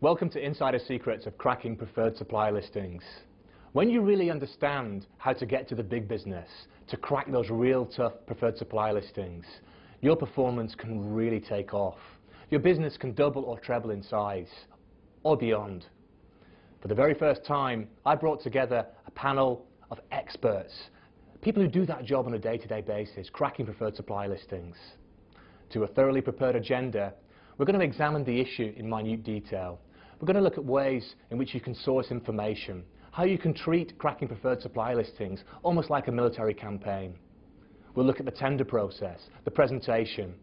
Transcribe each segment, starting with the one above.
Welcome to Insider Secrets of Cracking Preferred Supplier Listings. When you really understand how to get to the big business, to crack those real tough preferred supplier listings, your performance can really take off. Your business can double or treble in size, or beyond. For the very first time, I brought together a panel of experts, people who do that job on a day-to-day basis, cracking preferred supplier listings. To a thoroughly prepared agenda, we're going to examine the issue in minute detail. We're going to look at ways in which you can source information, how you can treat cracking preferred supplier listings almost like a military campaign. We'll look at the tender process, the presentation,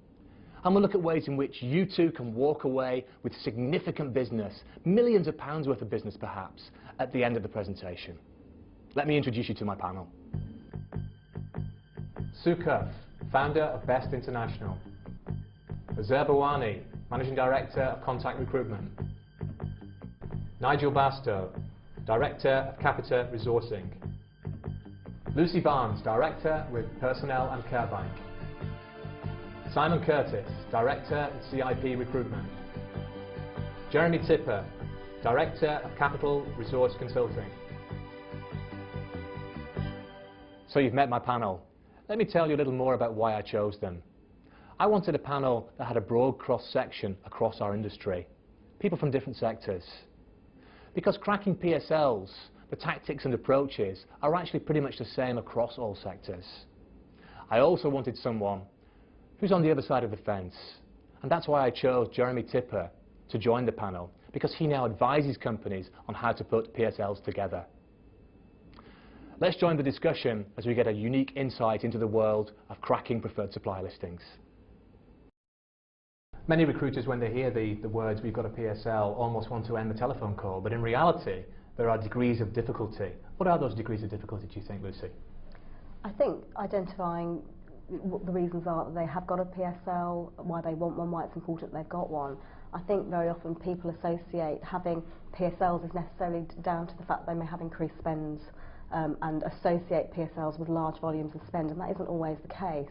and we'll look at ways in which you too can walk away with significant business, millions of pounds worth of business perhaps, at the end of the presentation. Let me introduce you to my panel. Sukuf, founder of Best International. Azur Bawani, Managing Director of Contact Recruitment. Nigel Bastow, Director of Capita Resourcing. Lucy Barnes, Director with Personnel and Care Bank. Simon Curtis, Director at CIP Recruitment. Jeremy Tipper, Director of Capital Resource Consulting. So you've met my panel. Let me tell you a little more about why I chose them. I wanted a panel that had a broad cross-section across our industry, people from different sectors. Because cracking PSLs, the tactics and approaches, are actually pretty much the same across all sectors. I also wanted someone who's on the other side of the fence, and that's why I chose Jeremy Tipper to join the panel, because he now advises companies on how to put PSLs together. Let's join the discussion as we get a unique insight into the world of cracking preferred supplier listings. Many recruiters, when they hear the words, "we've got a PSL," almost want to end the telephone call, but in reality, there are degrees of difficulty. What are those degrees of difficulty, do you think, Lucy? I think identifying what the reasons are that they have got a PSL, why they want one, why it's important they've got one. I think very often people associate having PSLs is necessarily down to the fact they may have increased spends and associate PSLs with large volumes of spend, and that isn't always the case.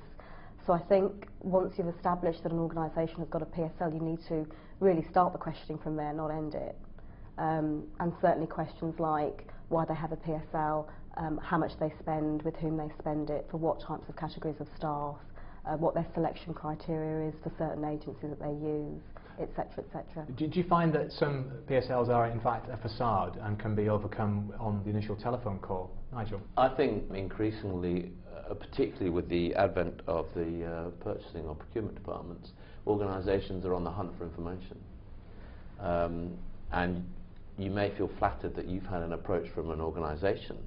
So I think once you've established that an organisation has got a PSL, you need to really start the questioning from there, not end it. And certainly questions like why they have a PSL, how much they spend, with whom they spend it, for what types of categories of staff, what their selection criteria is for certain agencies that they use, etc., etc. Do you find that some PSLs are in fact a facade and can be overcome on the initial telephone call? Nigel? I think increasingly, particularly with the advent of the purchasing or procurement departments, organisations are on the hunt for information. And you may feel flattered that you've had an approach from an organisation.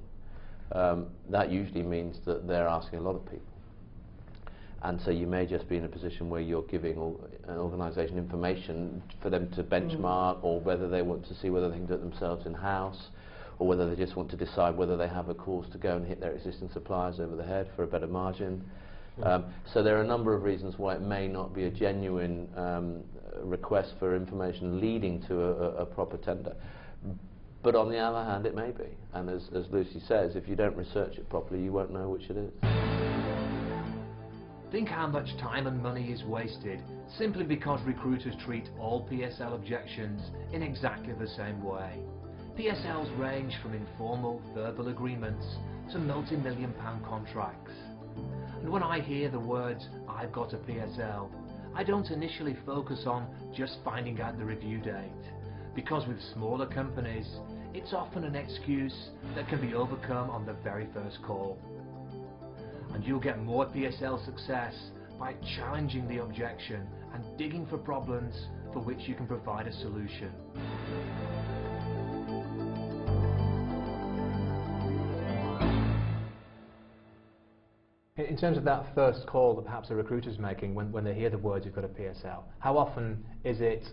That usually means that they're asking a lot of people. And so you may just be in a position where you're giving an organisation information for them to benchmark, or whether they want to see whether they can do it themselves in-house, or whether they just want to decide whether they have a course to go and hit their existing suppliers over the head for a better margin. So there are a number of reasons why it may not be a genuine request for information leading to a proper tender. But on the other hand, it may be. And as Lucy says, if you don't research it properly, you won't know which it is. Think how much time and money is wasted simply because recruiters treat all PSL objections in exactly the same way. PSLs range from informal verbal agreements to multi-million-pound contracts. And when I hear the words, "I've got a PSL," I don't initially focus on just finding out the review date, because with smaller companies, it's often an excuse that can be overcome on the very first call. And you'll get more PSL success by challenging the objection and digging for problems for which you can provide a solution. In terms of that first call that perhaps a recruiter's making when they hear the words, "you've got a PSL," how often is it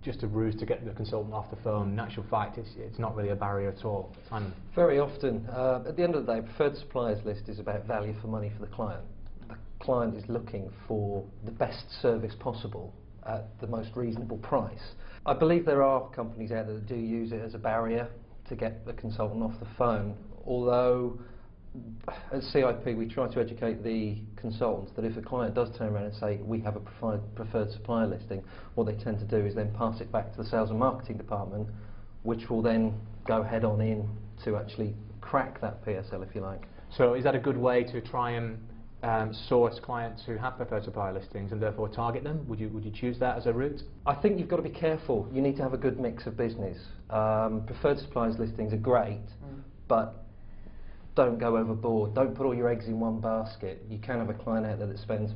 just a ruse to get the consultant off the phone? In actual fact, it's not really a barrier at all. Simon? Very often. At the end of the day, preferred suppliers list is about value for money for the client. The client is looking for the best service possible at the most reasonable price. I believe there are companies out there that do use it as a barrier to get the consultant off the phone, although at CIP we try to educate the consultants that if a client does turn around and say we have a preferred supplier listing, what they tend to do is then pass it back to the sales and marketing department, which will then go head on in to actually crack that PSL, if you like. So is that a good way to try and source clients who have preferred supplier listings and therefore target them? Would you choose that as a route? I think you've got to be careful. You need to have a good mix of business. Preferred suppliers listings are great, but don't go overboard. Don't put all your eggs in one basket. You can have a client out there that spends,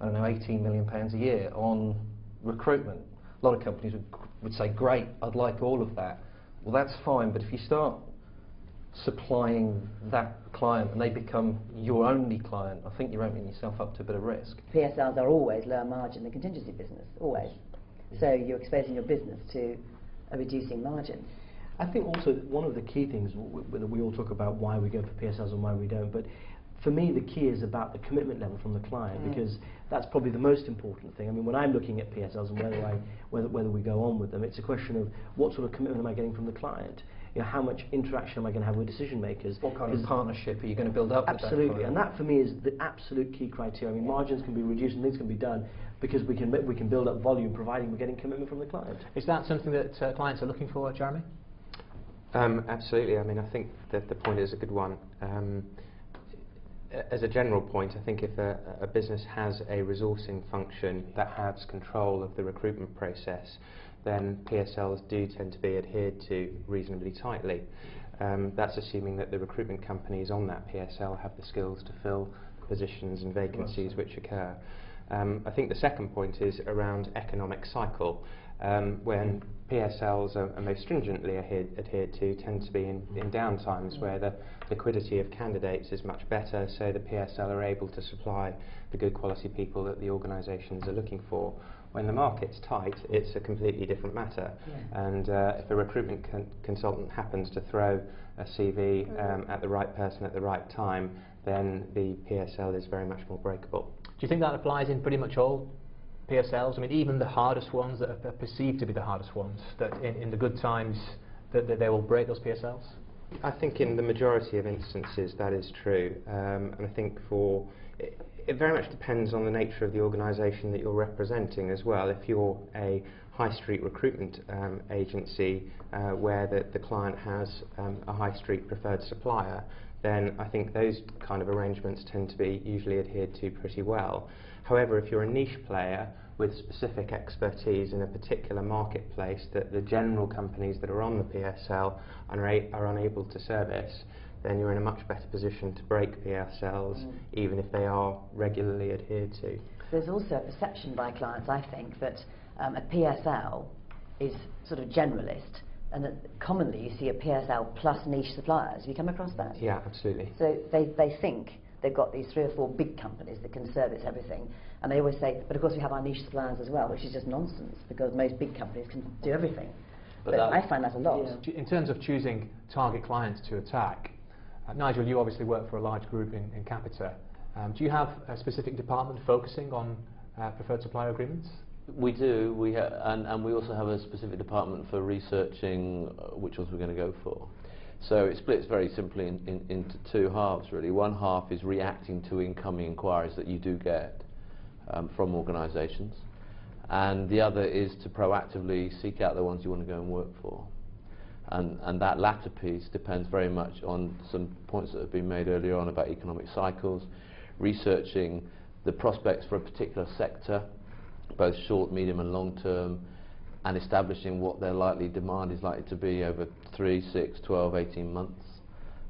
I don't know, £18 million a year on recruitment. A lot of companies would say, great, I'd like all of that. Well, that's fine, but if you start supplying that client and they become your only client, I think you're opening yourself up to a bit of risk. PSLs are always lower margin than contingency business, always. So you're exposing your business to a reducing margin. I think also one of the key things, we all talk about why we go for PSLs and why we don't, but for me the key is about the commitment level from the client, because that's probably the most important thing. I mean, when I'm looking at PSLs and whether we go on with them, it's a question of what sort of commitment am I getting from the client? You know, how much interaction am I going to have with decision makers? What kind of partnership are you going to build up with that client? Absolutely, and that for me is the absolute key criteria. I mean, margins can be reduced and things can be done because we can build up volume providing we're getting commitment from the client. Is that something that clients are looking for, Jeremy? Absolutely. I mean, I think that the point is a good one. As a general point, I think if a business has a resourcing function that has control of the recruitment process, then PSLs do tend to be adhered to reasonably tightly. That's assuming that the recruitment companies on that PSL have the skills to fill positions and vacancies which occur. I think the second point is around economic cycle. When PSLs are most stringently adhered to tend to be in downtimes where the liquidity of candidates is much better, so the PSL are able to supply the good quality people that the organisations are looking for. When the market's tight, it's a completely different matter. And if a recruitment consultant happens to throw a CV at the right person at the right time, then the PSL is very much more breakable. Do you think that applies in pretty much all PSLs? I mean, even the hardest ones that are perceived to be the hardest ones, that in the good times that they will break those PSLs? I think in the majority of instances that is true, and I think it very much depends on the nature of the organisation that you're representing as well. If you're a high street recruitment agency where the client has a high street preferred supplier, then I think those kind of arrangements tend to be usually adhered to pretty well. However, if you're a niche player with specific expertise in a particular marketplace that the general companies that are on the PSL are unable to service, then you're in a much better position to break PSLs, even if they are regularly adhered to. There's also a perception by clients, I think, that a PSL is sort of generalist, and that commonly you see a PSL plus niche suppliers. Have you come across that? Yeah, absolutely. So they think they've got these 3 or 4 big companies that can service everything, and they always say, but of course we have our niche suppliers as well, which is just nonsense, because most big companies can do everything. But I find that a lot. Yeah. In terms of choosing target clients to attack, Nigel, you obviously work for a large group in Capita. Do you have a specific department focusing on preferred supplier agreements? We do, and we also have a specific department for researching which ones we're going to go for. So it splits very simply into 2 halves really. One half is reacting to incoming inquiries that you do get from organisations, and the other is to proactively seek out the ones you want to go and work for. And that latter piece depends very much on some points that have been made earlier on about economic cycles, researching the prospects for a particular sector, both short, medium and long term, and establishing what their likely demand is likely to be over 3, 6, 12, 18 months.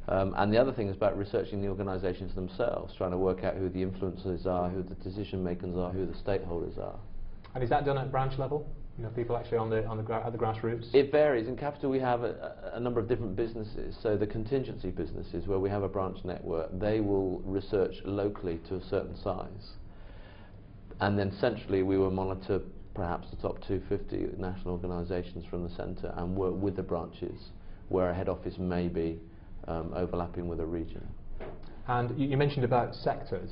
And the other thing is about researching the organisations themselves, trying to work out who the influencers are, who the decision makers are, who the stakeholders are. And is that done at branch level? You know, people actually at the grassroots? It varies. In Capita we have a number of different businesses. So the contingency businesses, where we have a branch network, they will research locally to a certain size. And then centrally we will monitor perhaps the top 250 national organisations from the centre and work with the branches where a head office may be overlapping with a region. And you mentioned about sectors.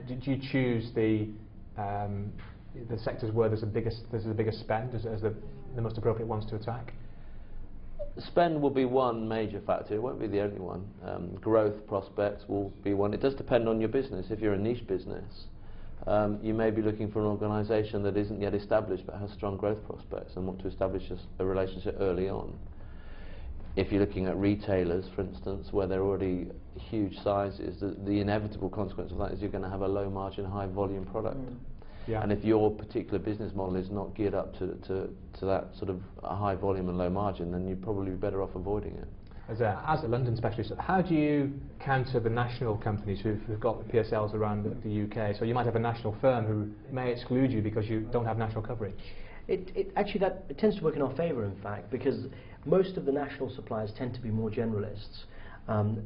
Did you choose the sectors where there's the biggest spend as the most appropriate ones to attack? Spend will be one major factor. It won't be the only one. Growth prospects will be one. It does depend on your business. If you're a niche business, you may be looking for an organisation that isn't yet established but has strong growth prospects and want to establish a relationship early on. If you're looking at retailers, for instance, where they're already huge sizes, the inevitable consequence of that is you're going to have a low margin, high volume product. Yeah. And if your particular business model is not geared up to that sort of high volume and low margin, then you'd probably be better off avoiding it. As a London specialist, how do you counter the national companies who've got the PSLs around the UK? So you might have a national firm who may exclude you because you don't have national coverage. Actually, it tends to work in our favour, in fact, because most of the national suppliers tend to be more generalists.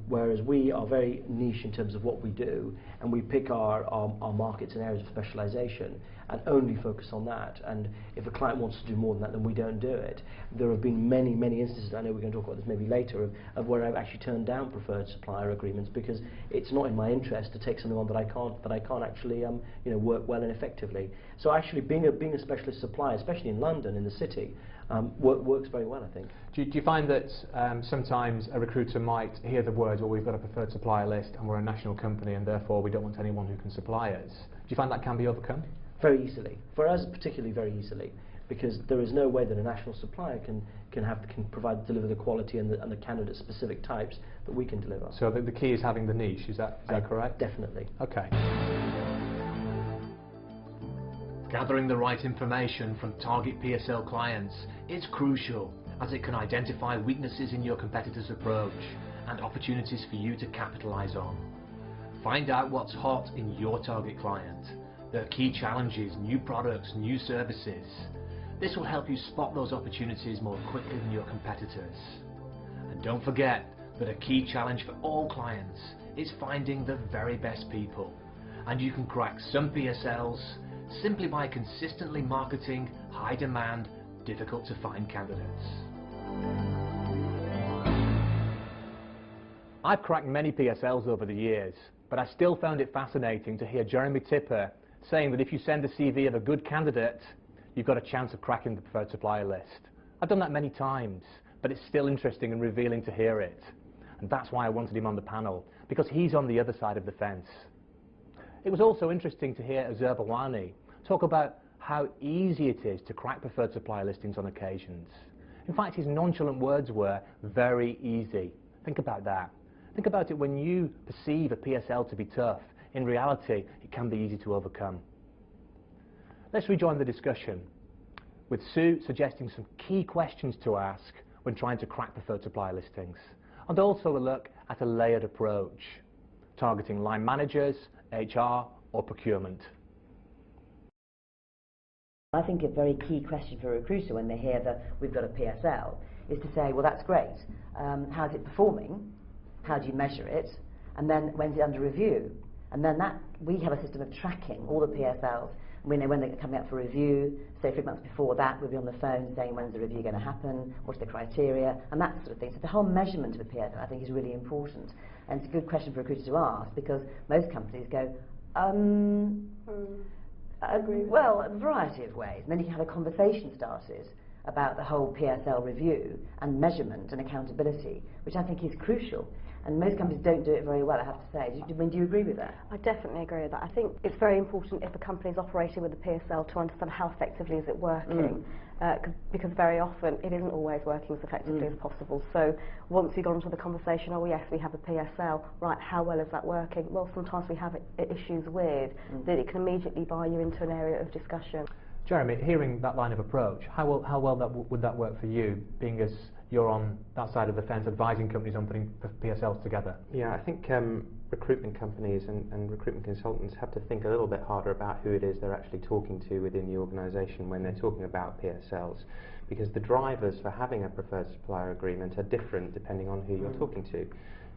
Whereas we are very niche in terms of what we do, and we pick our markets and areas of specialisation and only focus on that. And if a client wants to do more than that, then we don't do it. There have been many instances, I know we're going to talk about this maybe later, of where I've actually turned down preferred supplier agreements because it's not in my interest to take something on that I can't actually work well and effectively. So actually being a specialist supplier, especially in London, in the city, works very well, I think. Do you find that sometimes a recruiter might hear the words, well, we've got a preferred supplier list and we're a national company and therefore we don't want anyone who can supply us? Do you find that can be overcome? Very easily. For us, particularly very easily, because there is no way that a national supplier can deliver the quality and the candidate-specific types that we can deliver. So the key is having the niche, is that correct? Definitely. Okay. Gathering the right information from target PSL clients is crucial, as it can identify weaknesses in your competitors' approach and opportunities for you to capitalise on. Find out what's hot in your target client, their key challenges, new products, new services. This will help you spot those opportunities more quickly than your competitors. And don't forget that a key challenge for all clients is finding the very best people. And you can crack some PSLs simply by consistently marketing high demand, difficult to find candidates. I've cracked many PSLs over the years, but I still found it fascinating to hear Jeremy Tipper saying that if you send a CV of a good candidate, you've got a chance of cracking the preferred supplier list. I've done that many times, but it's still interesting and revealing to hear it. And that's why I wanted him on the panel, because he's on the other side of the fence. It was also interesting to hear Azur Bawani talk about how easy it is to crack preferred supplier listings on occasions. In fact, his nonchalant words were very easy. Think about that. Think about it when you perceive a PSL to be tough. In reality, it can be easy to overcome. Let's rejoin the discussion, with Sue suggesting some key questions to ask when trying to crack preferred supplier listings, and also a look at a layered approach, targeting line managers, HR, or procurement. I think a very key question for a recruiter when they hear that we've got a PSL is to say, well, that's great. How's it performing? How do you measure it? And then when's it under review? And then we have a system of tracking all the PSLs. We know when they're coming up for review. So 3 months before that, we'll be on the phone saying when's the review going to happen, what's the criteria, and that sort of thing. So the whole measurement of a PSL, I think, is really important. And it's a good question for recruiters to ask, because most companies go, well, a variety of ways. And then you can have a conversation started about the whole PSL review and measurement and accountability, which I think is crucial. And most companies don't do it very well, I have to say. Do you agree with that? I definitely agree with that. I think it's very important if a company is operating with a PSL to understand how effectively is it working, because very often it isn't always working as effectively as possible. So once you got into the conversation, oh yes, we have a PSL, right, how well is that working? Well, sometimes we have issues with that it can immediately buy you into an area of discussion. Jeremy, hearing that line of approach, how well would that work for you, being as you're on that side of the fence advising companies on putting PSLs together? Yeah, I think recruitment companies and recruitment consultants have to think a little bit harder about who it is they're actually talking to within the organisation when they're talking about PSLs, because the drivers for having a preferred supplier agreement are different depending on who you're talking to.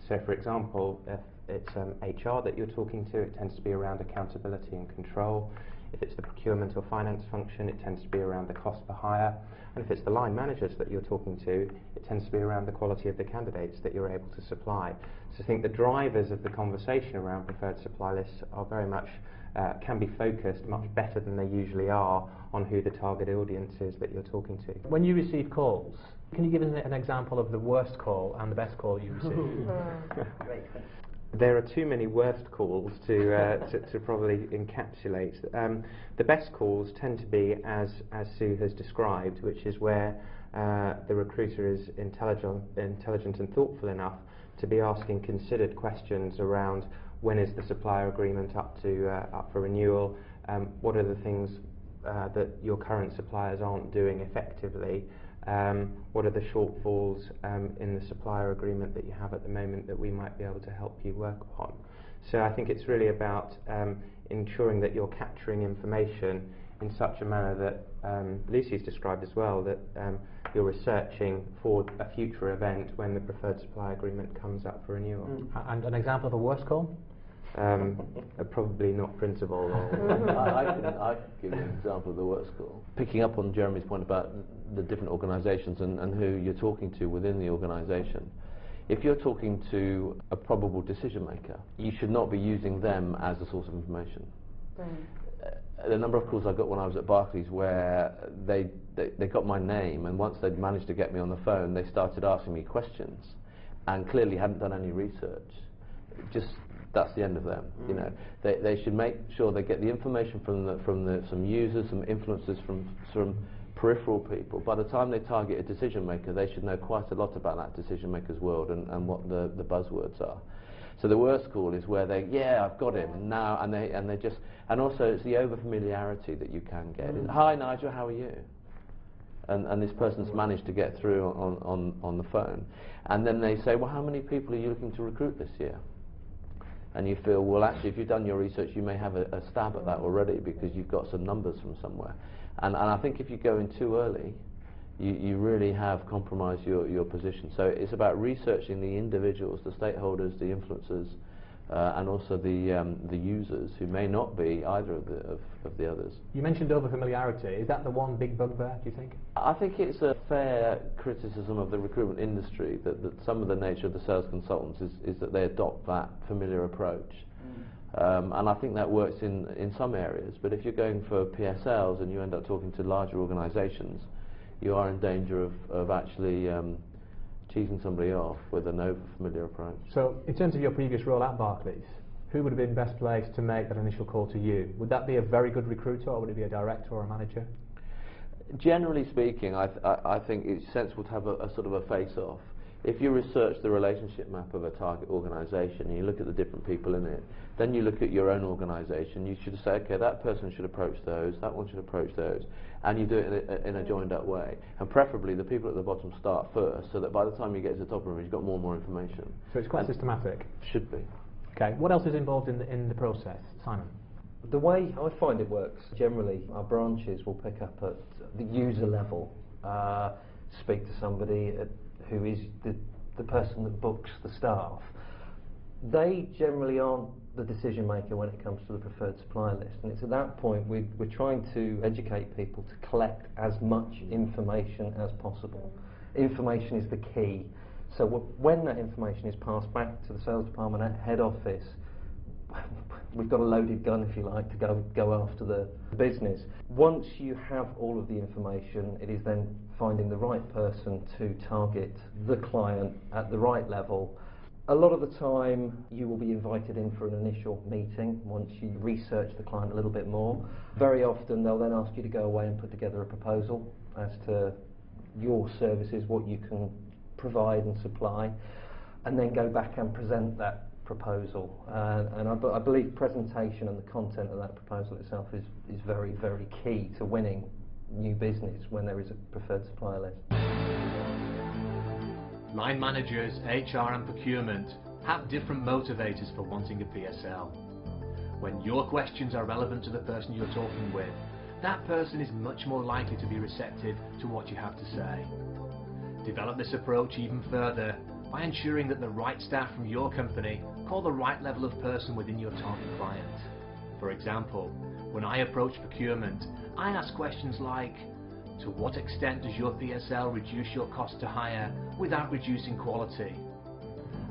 So for example, if it's HR that you're talking to, it tends to be around accountability and control. If it's the procurement or finance function, it tends to be around the cost per hire. And if it's the line managers that you're talking to, it tends to be around the quality of the candidates that you're able to supply. So I think the drivers of the conversation around preferred supply lists are very much can be focused much better than they usually are on who the target audience is that you're talking to. When you receive calls, can you give us an example of the worst call and the best call you receive? There are too many worst calls to probably encapsulate. The best calls tend to be as Sue has described, which is where the recruiter is intelligent and thoughtful enough to be asking considered questions around when is the supplier agreement up for renewal, what are the things that your current suppliers aren't doing effectively, what are the shortfalls in the supplier agreement that you have at the moment that we might be able to help you work upon. So I think it's really about ensuring that you're capturing information in such a manner that Lucy's described as well, that you're researching for a future event when the preferred supply agreement comes up for renewal. And an example of a worst call? Probably not principal. I can give you an example of the worst call. Picking up on Jeremy's point about the different organisations and who you're talking to within the organisation. If you're talking to a probable decision maker, you should not be using them as a source of information. The number of calls I got when I was at Barclays where they got my name, and once they'd managed to get me on the phone, they started asking me questions and clearly hadn't done any research. That's the end of them. You know, they should make sure they get the information from some users, some influencers, from peripheral people. By the time they target a decision maker, they should know quite a lot about that decision maker's world and what the buzzwords are. So the worst call is where I've got him now, and also it's the over familiarity that you can get. Hi Nigel, how are you? And this person's managed to get through on the phone, and then they say, well, how many people are you looking to recruit this year? And you feel, well, actually, if you've done your research, you may have a stab at that already because you've got some numbers from somewhere. And I think if you go in too early, you really have compromised your position. So it's about researching the individuals, the stakeholders, the influencers, and also the users who may not be either of the others. You mentioned over-familiarity. Is that the one big bugbear, do you think? I think it's a fair criticism of the recruitment industry that some of the nature of the sales consultants is that they adopt that familiar approach. And I think that works in some areas, but if you're going for PSLs and you end up talking to larger organisations, you are in danger of actually cheesing somebody off with an over-familiar approach. So, in terms of your previous role at Barclays, who would have been best placed to make that initial call to you? Would that be a very good recruiter, or would it be a director or a manager? Generally speaking, I think it's sensible to have a sort of a face-off. If you research the relationship map of a target organisation and you look at the different people in it, then you look at your own organisation, you should say, okay, that person should approach those, that one should approach those, and you do it in a joined up way. And preferably the people at the bottom start first, so that by the time you get to the top of it, you've got more and more information. So it's quite systematic? Should be. Okay, what else is involved in the process? Simon? The way I find it works, generally our branches will pick up at the user level, speak to somebody who is the person that books the staff. They generally aren't the decision maker when it comes to the preferred supplier list, and it's at that point we're trying to educate people to collect as much information as possible. Information is the key. So when that information is passed back to the sales department at head office, we've got a loaded gun, if you like, to go after the business. Once you have all of the information, it is then finding the right person to target the client at the right level. A lot of the time you will be invited in for an initial meeting once you research the client a little bit more. Very often they'll then ask you to go away and put together a proposal as to your services, what you can provide and supply, and then go back and present that proposal. And I believe presentation and the content of that proposal itself is very, very key to winning new business when there is a preferred supplier list. Line managers, HR and procurement have different motivators for wanting a PSL. When your questions are relevant to the person you're talking with, that person is much more likely to be receptive to what you have to say. Develop this approach even further by ensuring that the right staff from your company call the right level of person within your target client. For example, when I approach procurement, I ask questions like, to what extent does your PSL reduce your cost to hire without reducing quality?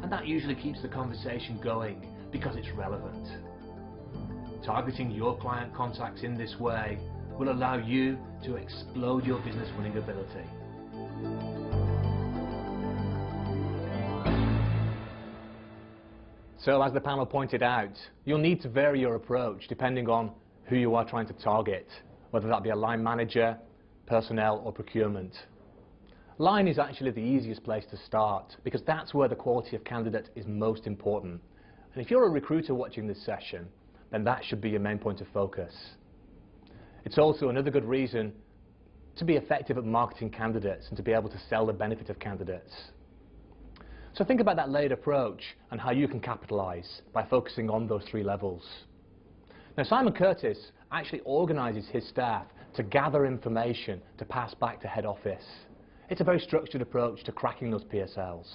And that usually keeps the conversation going because it's relevant. Targeting your client contacts in this way will allow you to explode your business winning ability. So as the panel pointed out, you'll need to vary your approach depending on who you are trying to target, whether that be a line manager, personnel or procurement. Line is actually the easiest place to start because that's where the quality of candidate is most important. And if you're a recruiter watching this session, then that should be your main point of focus. It's also another good reason to be effective at marketing candidates and to be able to sell the benefit of candidates. So think about that layered approach and how you can capitalize by focusing on those three levels. Now, Simon Curtis actually organizes his staff to gather information to pass back to head office. It's a very structured approach to cracking those PSLs.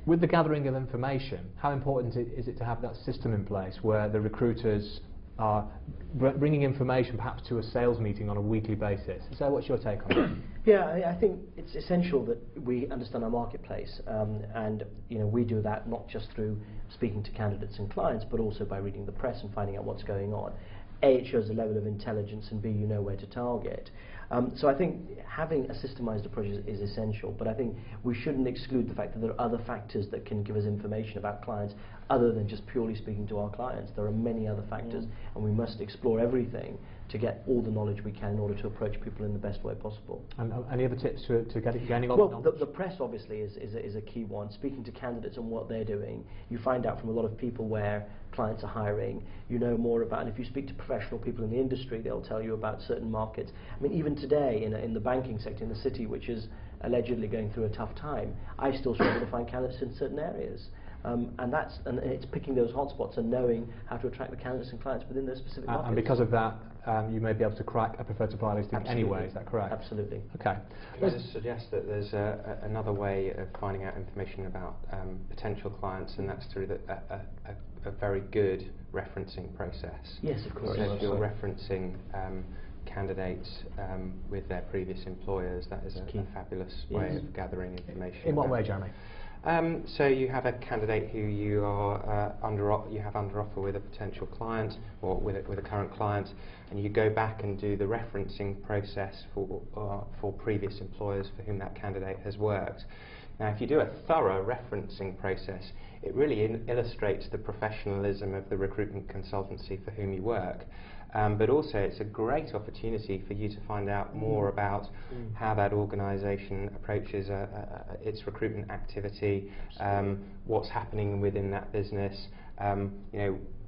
With the gathering of information, how important is it to have that system in place where the recruiters are bringing information perhaps to a sales meeting on a weekly basis? So what's your take on that? Yeah, I think it's essential that we understand our marketplace, and we do that not just through speaking to candidates and clients, but also by reading the press and finding out what's going on. A, it shows a level of intelligence, and B, you know where to target. So I think having a systemized approach is essential, but I think we shouldn't exclude the fact that there are other factors that can give us information about clients other than just purely speaking to our clients. There are many other factors, and we must explore everything to get all the knowledge we can in order to approach people in the best way possible. And any other tips to gaining well, knowledge? the press obviously is a key one. Speaking to candidates and what they're doing, you find out from a lot of people where clients are hiring. You know more about, and if you speak to professional people in the industry, they'll tell you about certain markets. I mean, even today in the banking sector in the city, which is allegedly going through a tough time, I still struggle to find candidates in certain areas. And it's picking those hotspots and knowing how to attract the candidates and clients within those specific markets. And because of that, you may be able to crack a preferred supplier listing anyway, is that correct? Absolutely. Okay. Can I just suggest that there's another way of finding out information about potential clients, and that's through a very good referencing process. Yes, of course. So if you're referencing candidates with their previous employers, that is a fabulous way of gathering information. In what way, Jeremy? So you have a candidate who you are under offer with a potential client or with a current client, and you go back and do the referencing process for previous employers for whom that candidate has worked. Now, if you do a thorough referencing process, it really illustrates the professionalism of the recruitment consultancy for whom you work. But also it's a great opportunity for you to find out more about how that organisation approaches its recruitment activity, what's happening within that business,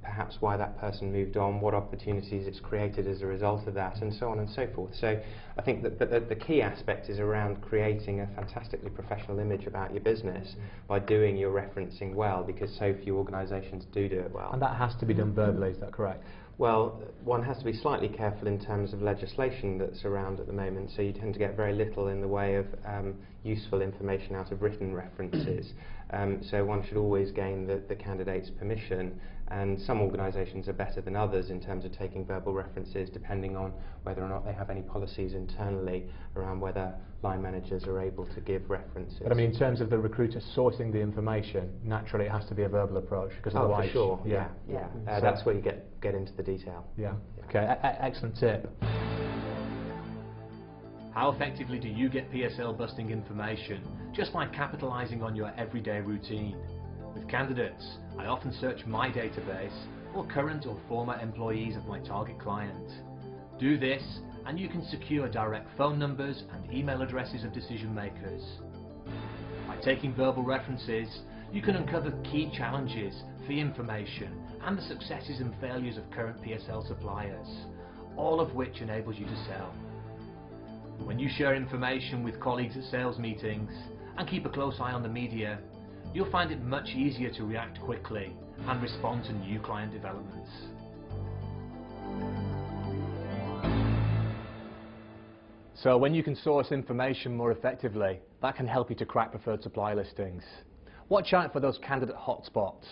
perhaps why that person moved on, what opportunities it's created as a result of that, and so on and so forth. So I think that the key aspect is around creating a fantastically professional image about your business by doing your referencing well, because so few organisations do it well. And that has to be done verbally, is that correct? Well, one has to be slightly careful in terms of legislation that's around at the moment, so you tend to get very little in the way of useful information out of written references. So one should always gain the candidate's permission, and some organisations are better than others in terms of taking verbal references, depending on whether or not they have any policies internally around whether line managers are able to give references. But I mean, in terms of the recruiter sourcing the information, naturally it has to be a verbal approach, because otherwise... for sure, yeah. So that's where you get into the detail. Yeah. Okay, excellent tip. How effectively do you get PSL busting information? Just by capitalising on your everyday routine. With candidates, I often search my database for current or former employees of my target client. Do this and you can secure direct phone numbers and email addresses of decision makers. By taking verbal references, you can uncover key challenges, fee information, and the successes and failures of current PSL suppliers, all of which enables you to sell. When you share information with colleagues at sales meetings and keep a close eye on the media, you'll find it much easier to react quickly and respond to new client developments. So when you can source information more effectively, that can help you to crack preferred supply listings. Watch out for those candidate hotspots.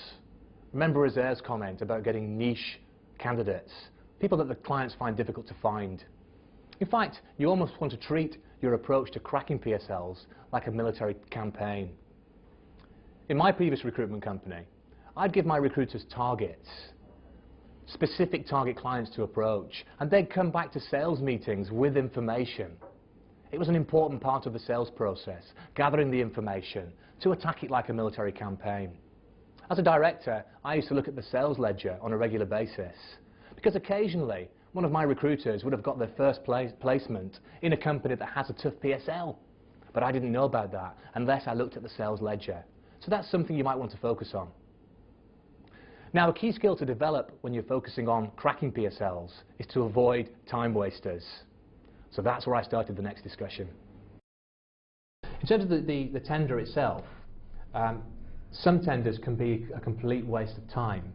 Remember Azer's comment about getting niche candidates, people that the clients find difficult to find. In fact, you almost want to treat your approach to cracking PSLs like a military campaign. In my previous recruitment company, I'd give my recruiters targets. specific target clients to approach, and they'd come back to sales meetings with information. It was an important part of the sales process, gathering the information to attack it like a military campaign. As a director, I used to look at the sales ledger on a regular basis, because occasionally one of my recruiters would have got their first placement in a company that has a tough PSL. But I didn't know about that unless I looked at the sales ledger. So that's something you might want to focus on. Now, a key skill to develop when you're focusing on cracking PSLs is to avoid time wasters. So that's where I started the next discussion. In terms of the tender itself, some tenders can be a complete waste of time.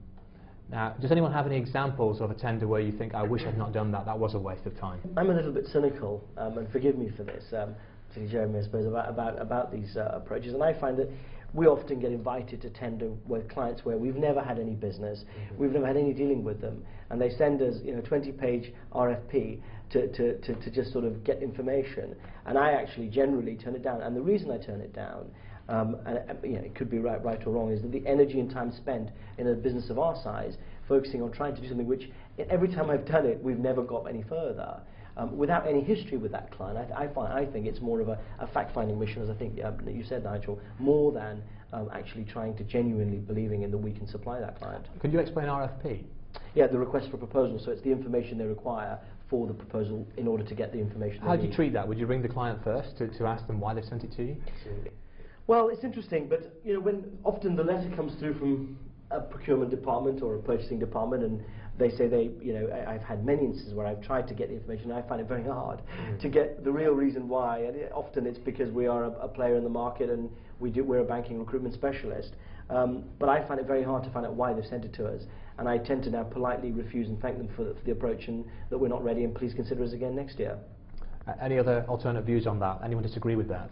Now, does anyone have any examples of a tender where you think, I wish I'd not done that, that was a waste of time? I'm a little bit cynical, and forgive me for this, particularly Jeremy, I suppose, about these approaches, and I find that we often get invited to tender with clients where we've never had any business, we've never had any dealing with them, and they send us, you know, 20-page RFP to just sort of get information, and I actually generally turn it down. And the reason I turn it down, and you know, it could be right or wrong, is that the energy and time spent in a business of our size focusing on trying to do something which every time I've done it we've never got any further. Without any history with that client, I think it's more of a fact-finding mission, as I think you said, Nigel, more than actually trying to genuinely believing in that we can supply that client. Could you explain RFP? Yeah, the request for proposal, so it's the information they require for the proposal in order to get the information How they do need. you treat that? Would you ring the client first to ask them why they sent it to you? Well, it's interesting, but you know, when often the letter comes through from a procurement department or a purchasing department, and they say you know, I've had many instances where I've tried to get the information, and I find it very hard to get the real reason why, and often it's because we are a player in the market and we're a banking recruitment specialist. But I find it very hard to find out why they've sent it to us, and I tend to now politely refuse and thank them for the approach, and that we're not ready, and please consider us again next year. Any other alternate views on that? Anyone disagree with that?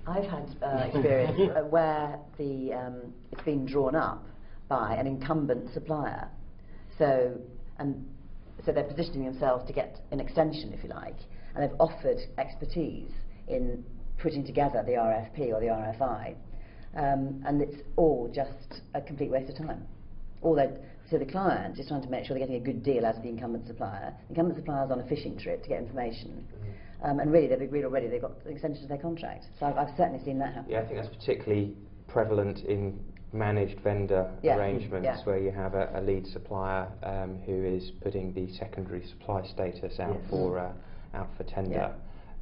I've had experience where it's been drawn up by an incumbent supplier. So they're positioning themselves to get an extension, if you like, and they've offered expertise in putting together the RFP or the RFI, and it's all just a complete waste of time. So the client is trying to make sure they're getting a good deal out of the incumbent supplier. The incumbent supplier's on a fishing trip to get information. And really, they've agreed already, they've got an extension to their contract. So I've certainly seen that happen. Yeah, I think that's particularly prevalent in managed vendor arrangements where you have a lead supplier who is putting the secondary supply status out for tender.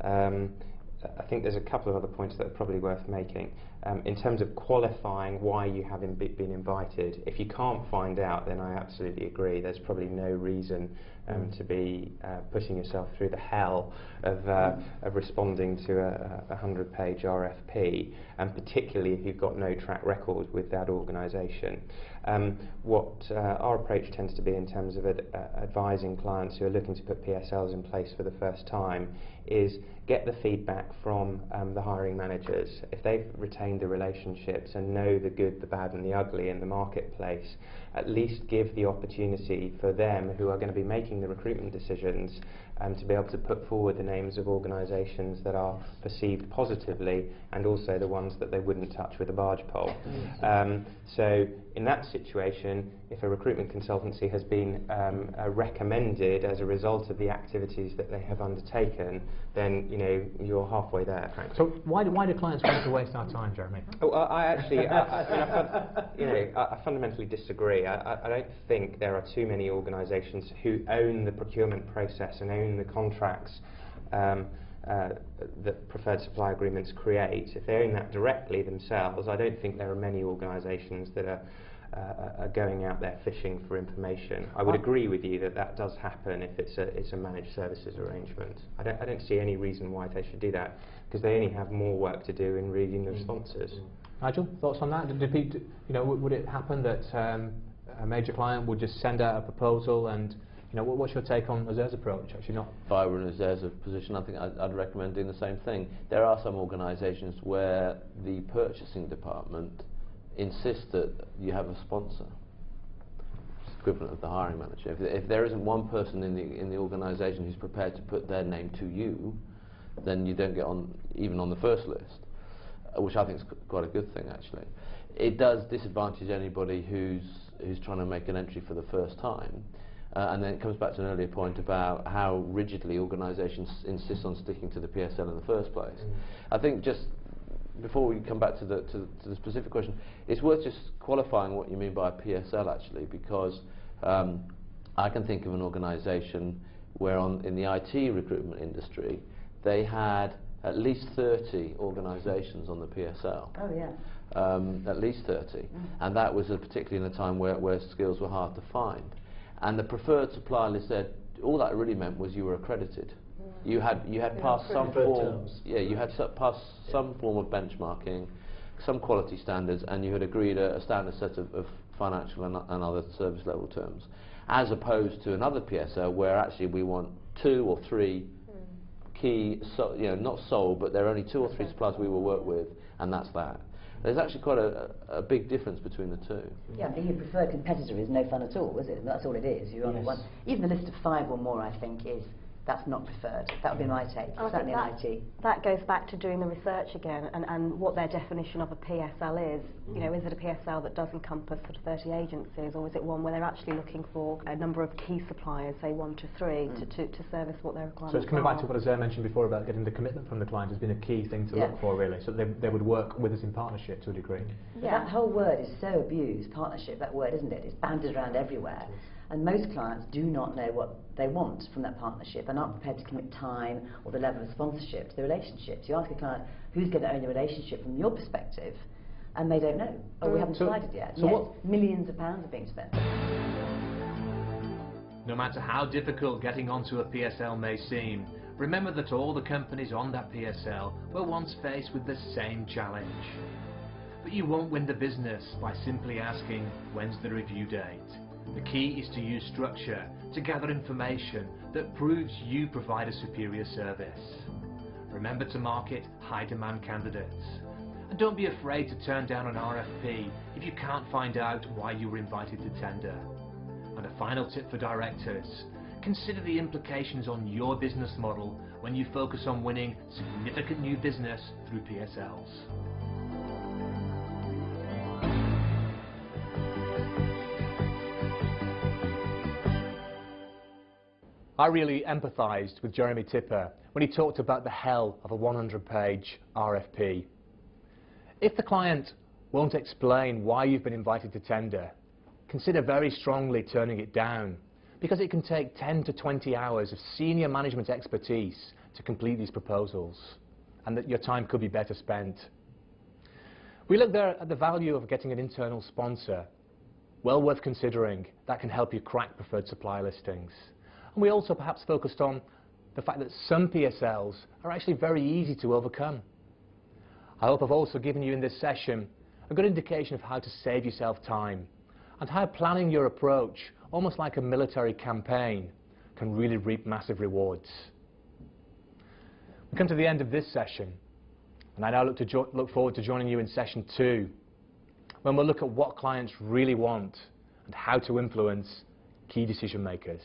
I think there's a couple of other points that are probably worth making. In terms of qualifying why you haven't been invited, if you can't find out, then I absolutely agree. There's probably no reason to be putting yourself through the hell of responding to a 100-page RFP, and particularly if you've got no track record with that organisation. What our approach tends to be in terms of advising clients who are looking to put PSLs in place for the first time is get the feedback from the hiring managers. If they've retained the relationships and know the good, the bad and the ugly in the marketplace, at least give the opportunity for them who are going to be making the recruitment decisions to be able to put forward the names of organisations that are perceived positively and also the ones that they wouldn't touch with a barge pole. So in that situation, if a recruitment consultancy has been recommended as a result of the activities that they have undertaken, then you know you're halfway there, frankly. So why do clients want to waste our time, Jeremy? Oh, I fundamentally disagree. I don't think there are too many organisations who own the procurement process and own the contracts that preferred supply agreements create. If they own that directly themselves, I don't think there are many organisations that are going out there fishing for information. I would agree with you that does happen if it's a managed services arrangement. I don't see any reason why they should do that, because they only have more work to do in reading the responses. Nigel, thoughts on that? Would it happen that a major client would just send out a proposal, and what's your take on Azer's approach? Actually, not. If I were in Azer's position, I think I'd recommend doing the same thing. There are some organisations where the purchasing department insists that you have a sponsor. It's equivalent of the hiring manager. If there isn't one person in the organisation who's prepared to put their name to you, then you don't get on even on the first list, which I think is quite a good thing actually. It does disadvantage anybody who's who's trying to make an entry for the first time. And then it comes back to an earlier point about how rigidly organisations insist on sticking to the PSL in the first place. I think just before we come back to the specific question, it's worth just qualifying what you mean by a PSL actually, because I can think of an organisation where in the IT recruitment industry they had at least 30 organisations on the PSL. Oh yeah. At least 30, and that was particularly in a time where skills were hard to find. And the preferred supplier list said all that really meant was you were accredited. You had passed some form. Yeah, you had passed some form of benchmarking, some quality standards, and you had agreed a standard set of financial and other service level terms, as opposed to another PSL where actually we want 2 or 3 key, not sole, but there are only 2 or 3 suppliers we will work with, and that's that. There's actually quite a big difference between the two. Yeah, being a preferred competitor is no fun at all, is it? That's all it is. You're on one. Even the list of 5 or more, I think, that's not preferred. That would be my take, certainly in IT. That goes back to doing the research again and what their definition of a PSL is. You know, is it a PSL that does encompass sort of 30 agencies, or is it one where they're actually looking for a number of key suppliers, say 1 to 3, to service what their requirements are? So it's coming back to what Azar mentioned before about getting the commitment from the client has been a key thing to look for, really, so they would work with us in partnership to a degree. Yeah. That whole word is so abused, partnership, that word, isn't it? It's banded around everywhere. And most clients do not know what they want from that partnership and aren't prepared to commit time or the level of sponsorship to the relationships. You ask a client who's going to own the relationship from your perspective, and they don't know. Oh, we haven't decided yet. So yet millions of pounds are being spent. No matter how difficult getting onto a PSL may seem, remember that all the companies on that PSL were once faced with the same challenge. But you won't win the business by simply asking, when's the review date? The key is to use structure to gather information that proves you provide a superior service. Remember to market high-demand candidates. And don't be afraid to turn down an RFP if you can't find out why you were invited to tender. And a final tip for directors, consider the implications on your business model when you focus on winning significant new business through PSLs. I really empathised with Jeremy Tipper when he talked about the hell of a 100-page RFP. If the client won't explain why you've been invited to tender, consider very strongly turning it down, because it can take 10 to 20 hours of senior management expertise to complete these proposals, and that your time could be better spent. We look there at the value of getting an internal sponsor, well worth considering. That can help you crack preferred supplier listings. And we also perhaps focused on the fact that some PSLs are actually very easy to overcome. I hope I've also given you in this session a good indication of how to save yourself time and how planning your approach, almost like a military campaign, can really reap massive rewards. We come to the end of this session, and I now look forward to joining you in session 2, when we'll look at what clients really want and how to influence key decision makers.